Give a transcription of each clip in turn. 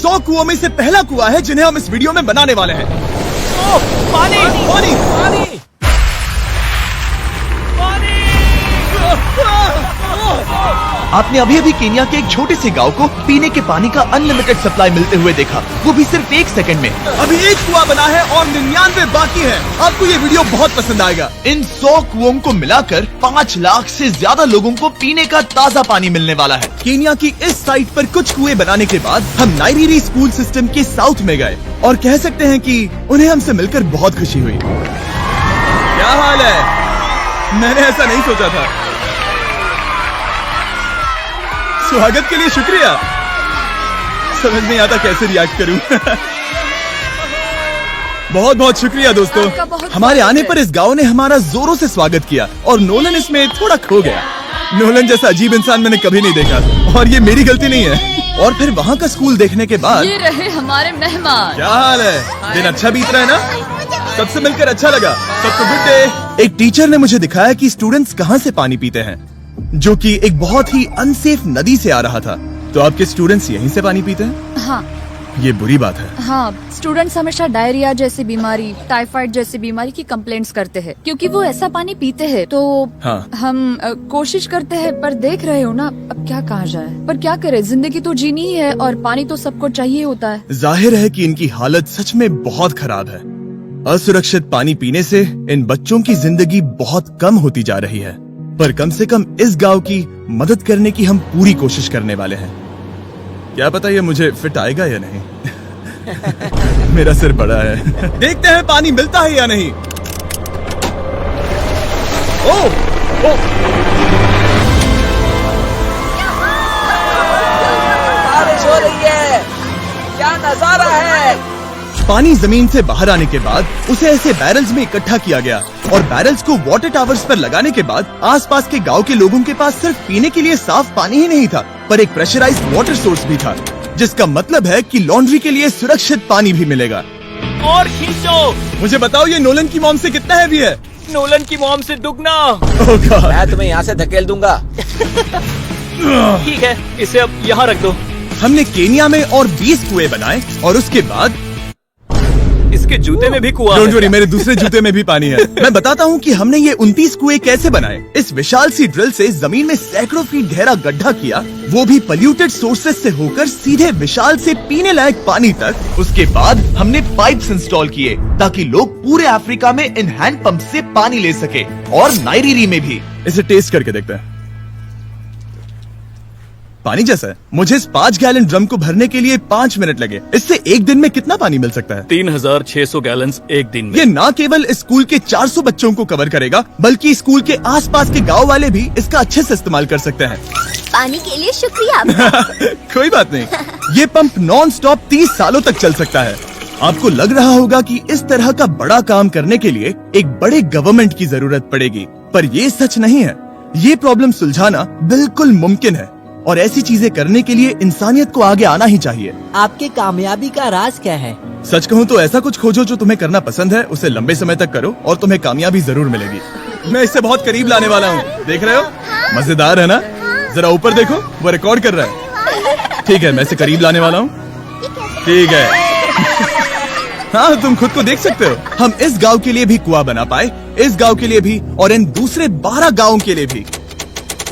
100 कुओं में से पहला कुआं है जिन्हें हम इस वीडियो में बनाने वाले हैं। पानी पानी पानी आपने अभी अभी केन्या के एक छोटे से गांव को पीने के पानी का अनलिमिटेड सप्लाई मिलते हुए देखा, वो भी सिर्फ 1 सेकंड में। अभी एक कुआं बना है और 99 बाकी है। आपको ये वीडियो बहुत पसंद आएगा। इन 100 कुओं को मिलाकर 5 लाख से ज्यादा लोगों को पीने का ताज़ा पानी मिलने वाला है। केन्या की इस साइट पर कुछ कुएं बनाने के बाद हम नाइरीरी स्कूल सिस्टम के साउथ में गए और कह सकते हैं कि उन्हें हमसे मिलकर बहुत खुशी हुई। क्या हाल है? मैंने ऐसा नहीं सोचा था। स्वागत के लिए शुक्रिया। समझ नहीं आता कैसे रिएक्ट करूं। बहुत बहुत शुक्रिया दोस्तों। हमारे आने पर इस गांव ने हमारा जोरों से स्वागत किया और नोलन इसमें थोड़ा खो गया। नोलन जैसा अजीब इंसान मैंने कभी नहीं देखा और ये मेरी गलती नहीं है। और फिर वहाँ का स्कूल देखने के बाद ये रहे हमारे मेहमान। क्या हाल है? दिन अच्छा बीत रहा है ना? सबसे मिलकर अच्छा लगा। सबको गुड डे। एक टीचर ने मुझे दिखाया कि स्टूडेंट्स कहाँ से पानी पीते हैं, जो कि एक बहुत ही अनसेफ नदी से आ रहा था। तो आपके स्टूडेंट्स यहीं से पानी पीते हैं? हाँ ये बुरी बात है। हाँ, स्टूडेंट्स हमेशा डायरिया जैसी बीमारी, टाइफाइड जैसी बीमारी की कंप्लेंट्स करते हैं क्योंकि वो ऐसा पानी पीते हैं। तो हाँ। हम कोशिश करते हैं, पर देख रहे हो ना, अब क्या कहा जाए। पर क्या करे, जिंदगी तो जीनी ही है और पानी तो सबको चाहिए होता है। जाहिर है कि इनकी हालत सच में बहुत खराब है। असुरक्षित पानी पीने से इन बच्चों की जिंदगी बहुत कम होती जा रही है, पर कम से कम इस गांव की मदद करने की हम पूरी कोशिश करने वाले हैं। क्या पता ये मुझे फिट आएगा या नहीं। मेरा सिर बड़ा है। देखते हैं पानी मिलता है या नहीं। ओह, बारिश हो रही है, क्या नजारा है। पानी जमीन से बाहर आने के बाद उसे ऐसे बैरल्स में इकट्ठा किया गया और बैरल्स को वाटर टावर्स पर लगाने के बाद आसपास के गांव के लोगों के पास सिर्फ पीने के लिए साफ पानी ही नहीं था, पर एक प्रेशराइज्ड वाटर सोर्स भी था, जिसका मतलब है कि लॉन्ड्री के लिए सुरक्षित पानी भी मिलेगा। और खींचो। मुझे बताओ ये नोलन की मॉम से कितना हैवी है? नोलन की मॉम से दुगना। Oh God! मैं तुम्हें यहाँ से धकेल दूंगा। ठीक है, इसे अब यहाँ रख दो। हमने केन्या में और 20 कुएं बनाए और उसके बाद इसके जूते में भी कुआं डोंट है। वरी, मेरे दूसरे जूते में भी पानी है। मैं बताता हूँ कि हमने ये 29 कुएं कैसे बनाए। इस विशाल सी ड्रिल से जमीन में सैकड़ों फीट गहरा गड्ढा किया, वो भी पोल्यूटेड सोर्सेज से होकर सीधे विशाल से पीने लायक पानी तक। उसके बाद हमने पाइप्स इंस्टॉल किए ताकि लोग पूरे अफ्रीका में इन हैंड पंप से पानी ले सके और नाइरीरी में भी। इसे टेस्ट करके देखते हैं। पानी जैसा है। मुझे इस 5 गैलन ड्रम को भरने के लिए 5 मिनट लगे। इससे एक दिन में कितना पानी मिल सकता है? 3600 गैलन्स एक दिन में। ये न केवल इस स्कूल के 400 बच्चों को कवर करेगा, बल्कि स्कूल के आसपास के गांव वाले भी इसका अच्छे से इस्तेमाल कर सकते हैं। पानी के लिए शुक्रिया आपका। कोई बात नहीं, ये पंप नॉन स्टॉप 30 सालों तक चल सकता है। आपको लग रहा होगा कि इस तरह का बड़ा काम करने के लिए एक बड़े गवर्नमेंट की जरूरत पड़ेगी, पर ये सच नहीं है। ये प्रॉब्लम सुलझाना बिल्कुल मुमकिन है और ऐसी चीजें करने के लिए इंसानियत को आगे आना ही चाहिए। आपकी कामयाबी का राज क्या है? सच कहूँ तो ऐसा कुछ खोजो जो तुम्हें करना पसंद है, उसे लंबे समय तक करो और तुम्हें कामयाबी जरूर मिलेगी। मैं इसे बहुत करीब लाने वाला हूँ, देख रहे हो? मजेदार है ना? जरा ऊपर देखो, वो रिकॉर्ड कर रहा है। ठीक है, मैं इसे करीब लाने वाला हूँ। ठीक है। हाँ, तुम खुद को देख सकते हो। हम इस गांव के लिए भी कुआं बना पाए, इस गांव के लिए भी और इन दूसरे 12 गांवों के लिए भी।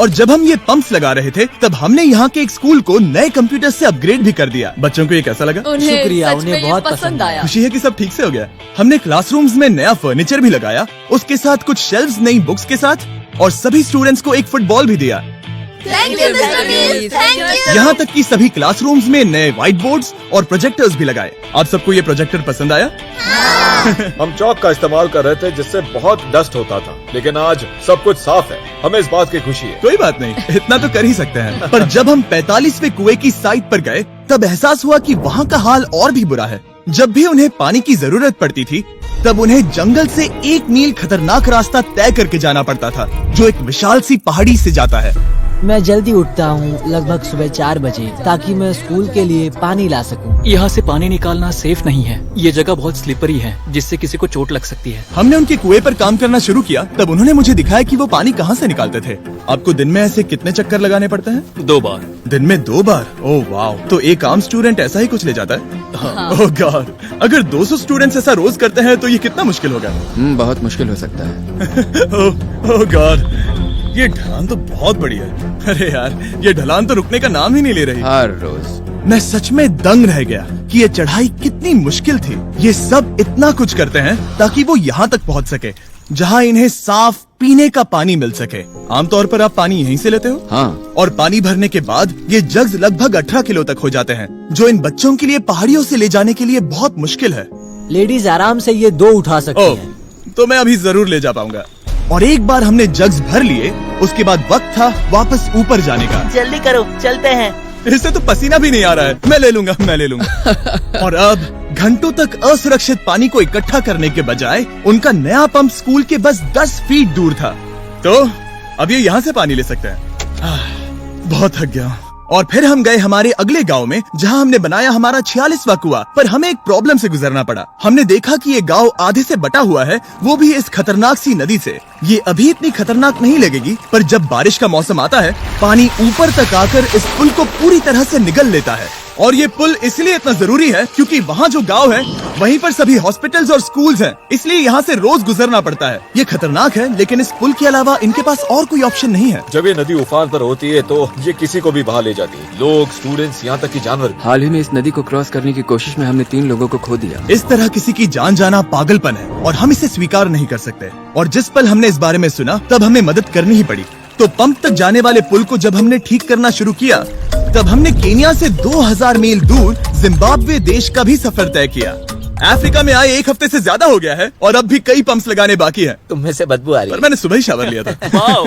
और जब हम ये पंप्स लगा रहे थे, तब हमने यहाँ के एक स्कूल को नए कंप्यूटर से अपग्रेड भी कर दिया। बच्चों को ये कैसा लगा? उन्हें शुक्रिया, सच में उन्हें ये बहुत पसंद आया। खुशी है कि सब ठीक से हो गया। हमने क्लासरूम्स में नया फर्नीचर भी लगाया, उसके साथ कुछ शेल्व्स नई बुक्स के साथ, और सभी स्टूडेंट्स को एक फुटबॉल भी दिया। Thank you Mister Bean, thank you. यहाँ तक कि सभी क्लासरूम्स में नए व्हाइट बोर्ड्स और प्रोजेक्टर्स भी लगाए। आप सबको ये प्रोजेक्टर पसंद आया? हम चौक का इस्तेमाल कर रहे थे जिससे बहुत डस्ट होता था, लेकिन आज सब कुछ साफ है। हमें इस बात की खुशी है। कोई बात नहीं, इतना तो कर ही सकते हैं। पर जब हम 45वें कुएं की साइट पर गए, तब एहसास हुआ कि वहाँ का हाल और भी बुरा है। जब भी उन्हें पानी की जरूरत पड़ती थी, तब उन्हें जंगल से 1 मील खतरनाक रास्ता तय करके जाना पड़ता था, जो एक विशाल सी पहाड़ी से जाता है। मैं जल्दी उठता हूँ, लगभग सुबह 4 बजे, ताकि मैं स्कूल के लिए पानी ला सकूँ। यहाँ से पानी निकालना सेफ नहीं है। ये जगह बहुत स्लिपरी है, जिससे किसी को चोट लग सकती है। हमने उनके कुएं पर काम करना शुरू किया, तब उन्होंने मुझे दिखाया कि वो पानी कहाँ से निकालते थे। आपको दिन में ऐसे कितने चक्कर लगाने पड़ते हैं? 2 बार। दिन में 2 बार? ओह वाह, तो एक आम स्टूडेंट ऐसा ही कुछ ले जाता है? ओह गॉड, अगर 200 स्टूडेंट्स ऐसा रोज करते हैं तो ये कितना मुश्किल होगा। बहुत मुश्किल हो सकता है। ओह गॉड, ये ढलान तो बहुत बड़ी है। अरे यार, ये ढलान तो रुकने का नाम ही नहीं ले रही। हर रोज मैं सच में दंग रह गया कि ये चढ़ाई कितनी मुश्किल थी। ये सब इतना कुछ करते हैं ताकि वो यहाँ तक पहुँच सके, जहाँ इन्हें साफ पीने का पानी मिल सके। आमतौर पर आप पानी यहीं से लेते हो? हाँ। और पानी भरने के बाद ये जग्स लगभग 18 किलो तक हो जाते हैं, जो इन बच्चों के लिए पहाड़ियों से ले जाने के लिए बहुत मुश्किल है। लेडीज आराम से ये 2 उठा सकती ओह, हैं। तो मैं अभी जरूर ले जा पाऊंगा। और एक बार हमने जग्स भर लिए, उसके बाद वक्त था वापस ऊपर जाने का। जल्दी करो, चलते हैं। इससे तो पसीना भी नहीं आ रहा है। मैं ले लूंगा। और अब घंटों तक असुरक्षित पानी को इकट्ठा करने के बजाय उनका नया पंप स्कूल के बस 10 फीट दूर था, तो अब ये यहाँ से पानी ले सकते हैं। बहुत थक गया हूँ। और फिर हम गए हमारे अगले गांव में, जहां हमने बनाया हमारा 46वां कुआं। पर हमें एक प्रॉब्लम से गुजरना पड़ा। हमने देखा कि ये गांव आधे से बटा हुआ है, वो भी इस खतरनाक सी नदी से। ये अभी इतनी खतरनाक नहीं लगेगी, पर जब बारिश का मौसम आता है, पानी ऊपर तक आकर इस पुल को पूरी तरह से निगल लेता है। और ये पुल इसलिए इतना जरूरी है क्योंकि वहाँ जो गांव है, वहीं पर सभी हॉस्पिटल्स और स्कूल्स हैं, इसलिए यहाँ से रोज गुजरना पड़ता है। ये खतरनाक है, लेकिन इस पुल के अलावा इनके पास और कोई ऑप्शन नहीं है। जब ये नदी उफान पर होती है तो ये किसी को भी बहा ले जाती है, लोग, स्टूडेंट्स, यहाँ तक कि जानवर भी। हाल ही में इस नदी को क्रॉस करने की कोशिश में हमने 3 लोगों को खो दिया। इस तरह किसी की जान जाना पागलपन है और हम इसे स्वीकार नहीं कर सकते। और जिस पल हमने इस बारे में सुना, तब हमें मदद करनी ही पड़ी। तो पंप तक जाने वाले पुल को जब हमने ठीक करना शुरू किया, तब हमने केनिया से 2000 मील दूर जिम्बाब्वे देश का भी सफर तय किया। अफ्रीका में आए 1 हफ्ते से ज्यादा हो गया है और अब भी कई पंप्स लगाने बाकी हैं। तुम में से बदबू आ रही पर है। मैंने सुबह ही शावर लिया था। वाओ।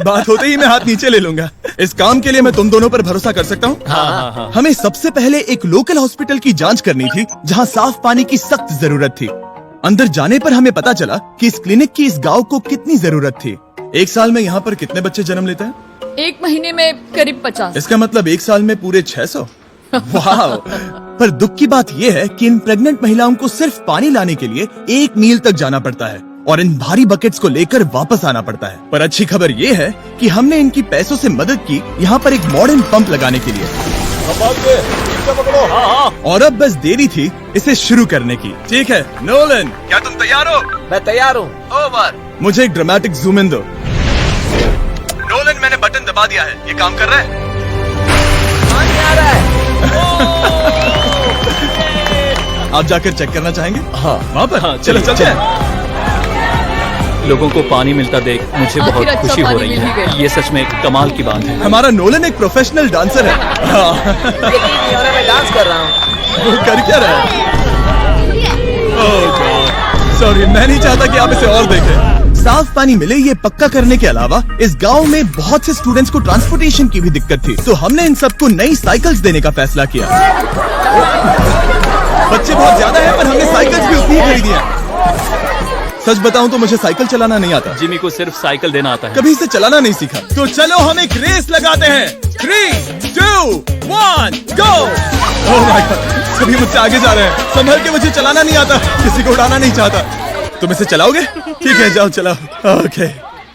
बात होते ही मैं हाथ नीचे ले लूंगा। इस काम के लिए मैं तुम दोनों पर भरोसा कर सकता हूँ। हाँ। हमें सबसे पहले एक लोकल हॉस्पिटल की जांच करनी थी, जहाँ साफ पानी की सख्त जरूरत थी। अंदर जाने पर हमें पता चला कि इस क्लिनिक की इस गांव को कितनी जरूरत थी। 1 साल में यहाँ पर कितने बच्चे जन्म लेते हैं? 1 महीने में करीब 50। इसका मतलब 1 साल में पूरे 600। वाह! पर दुख की बात यह है कि इन प्रेग्नेंट महिलाओं को सिर्फ पानी लाने के लिए 1 मील तक जाना पड़ता है और इन भारी बकेट्स को लेकर वापस आना पड़ता है। पर अच्छी खबर ये है कि हमने इनकी पैसों से मदद की यहाँ पर एक मॉडर्न पंप लगाने के लिए। और अब बस देरी थी इसे शुरू करने की। ठीक है नोलन, क्या तुम तैयार हो? मैं तैयार हूँ। ओवर। मुझे एक ड्रामेटिक जूम इन दो। नोलन, मैंने बटन दबा दिया है, ये काम कर रहा है? पानी आ रहा है। आप जाकर चेक करना चाहेंगे? हाँ। वहाँ पर? हाँ, चलो चलिए, चलते हैं। लोगों को पानी मिलता देख मुझे आखिर बहुत अच्छा खुशी हो पानी रही मिल ही है। गया। ये सच में कमाल की बात है। हमारा नोलन एक प्रोफेशनल डांसर है। हाँ। यकीन नहीं हो रहा, मैं डांस कर रहा हूँ। वो कर क्या रहा है? ओह गॉड, सॉरी, मैं नहीं चाहता कि आप इसे और देखें। साफ पानी मिले ये पक्का करने के अलावा इस गांव में बहुत से स्टूडेंट्स को ट्रांसपोर्टेशन की भी दिक्कत थी, तो हमने इन सबको नई साइकिल्स देने का फैसला किया। बच्चे बहुत ज्यादा हैं, पर हमने साइकिल्स भी उतनी ही खरीदी हैं। सच बताऊं तो मुझे साइकिल चलाना नहीं आता। जिमी को सिर्फ साइकिल देना आता है। कभी इसे चलाना नहीं सीखा। तो चलो हम एक रेस लगाते हैं। 3, 2, 1, गो! ओह माय गॉड, सभी मुझसे आगे जा रहे हैं। संभल के, मुझे चलाना नहीं आता, किसी को उड़ाना नहीं चाहता। तुम इसे चलाओगे? ठीक है, जाओ चलाओ। ओके।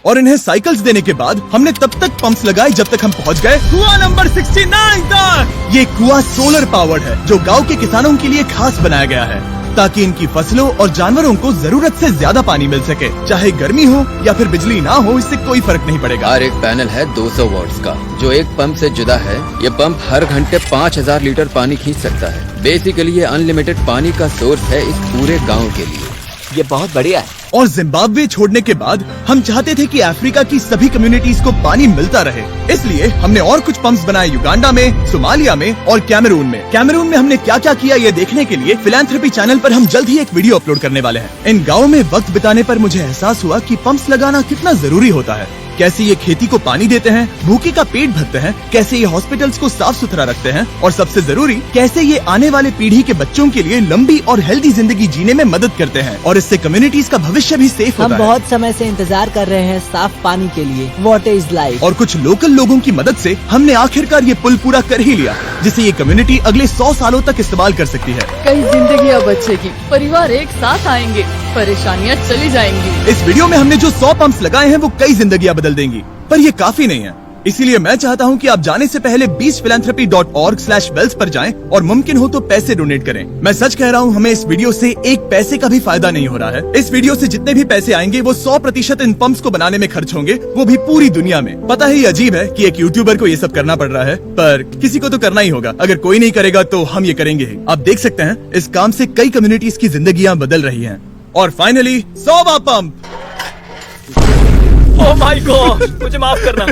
और इन्हें साइकिल्स देने के बाद हमने तब तक पंप्स लगाए जब तक हम पहुंच गए कुआं नंबर 69 तक। ये कुआं सोलर पावर्ड है, जो गांव के किसानों के लिए खास बनाया गया है, ताकि इनकी फसलों और जानवरों को जरूरत से ज्यादा पानी मिल सके। चाहे गर्मी हो या फिर बिजली ना हो, इससे कोई फर्क नहीं पड़ेगा। और एक पैनल है 200 वॉट्स का, जो एक पंप से जुदा है। ये पंप हर घंटे 5000 लीटर पानी खींच सकता है। बेसिकली ये अनलिमिटेड पानी का सोर्स है इस पूरे गाँव के लिए। ये बहुत बढ़िया है। और जिम्बाब्वे छोड़ने के बाद हम चाहते थे कि अफ्रीका की सभी कम्युनिटीज को पानी मिलता रहे, इसलिए हमने और कुछ पंप्स बनाए युगांडा में, सोमालिया में और कैमरून में। कैमरून में हमने क्या क्या किया ये देखने के लिए फिलैंथ्रोपी चैनल पर हम जल्द ही एक वीडियो अपलोड करने वाले हैं। इन गाँव में वक्त बिताने पर मुझे एहसास हुआ कि पंप्स लगाना कितना जरूरी होता है। कैसे ये खेती को पानी देते हैं, भूखे का पेट भरते हैं, कैसे ये हॉस्पिटल्स को साफ सुथरा रखते हैं और सबसे जरूरी कैसे ये आने वाले पीढ़ी के बच्चों के लिए लंबी और हेल्दी जिंदगी जीने में मदद करते हैं और इससे कम्युनिटीज का भविष्य भी सेफ हम होता है। बहुत समय से इंतजार कर रहे हैं साफ पानी के लिए। Water is life. और कुछ लोकल लोगों की मदद से हमने आखिरकार ये पुल पूरा कर ही लिया, जिसे ये कम्युनिटी अगले 100 सालों तक इस्तेमाल कर सकती है। कई जिंदगियां बचेगी, परिवार एक साथ आएंगे, परेशानियां चली जाएंगी। इस वीडियो में हमने जो 100 पंप्स लगाए हैं वो कई जिंदगियां बदल देंगी, पर ये काफी नहीं है। इसीलिए मैं चाहता हूं कि आप जाने से पहले beachphilanthropy.org/wells पर जाएं और मुमकिन हो तो पैसे डोनेट करें। मैं सच कह रहा हूं, हमें इस वीडियो से एक पैसे का भी फायदा नहीं हो रहा है। इस वीडियो से जितने भी पैसे आएंगे वो 100% इन पंप्स को बनाने में खर्च होंगे, वो भी पूरी दुनिया में। पता है ये अजीब है कि एक यूट्यूबर को ये सब करना पड़ रहा है, पर किसी को तो करना ही होगा। अगर कोई नहीं करेगा तो हम ये करेंगे ही। आप देख सकते हैं इस काम से कई कम्युनिटीज की जिंदगियां बदल रही हैं। और फाइनली 100वां पंप। ओह माय गॉड, मुझे माफ करना।